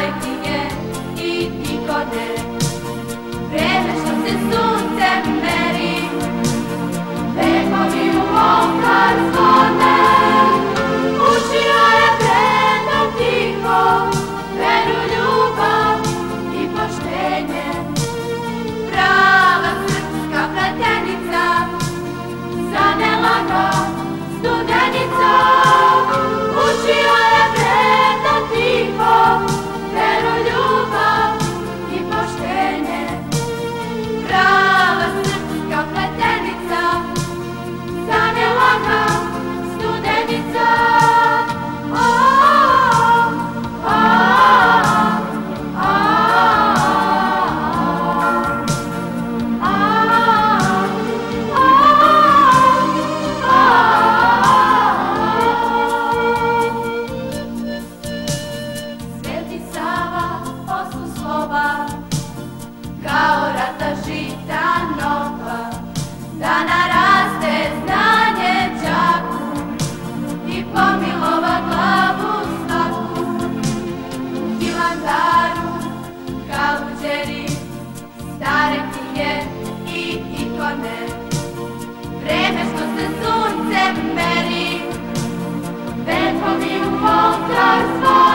stare knjige i ikone. Vreme što se suncem meri, vekovi u oltar zvone. Učio je predom tiho, veru, ljubav i poštenje. Prava srpska pletenica, zanela studenica. Učio je predom tiho, veru, ljubav i poštenje. Prava srpska pletenica, zanela studenica. Kao rata žita nova, da naraste znanje đaku i pomilova glavu svaku. U Hilandaru kaluđeri, stare knjige i ikone. Vreme što se suncem meri, vekovi u oltar zvone.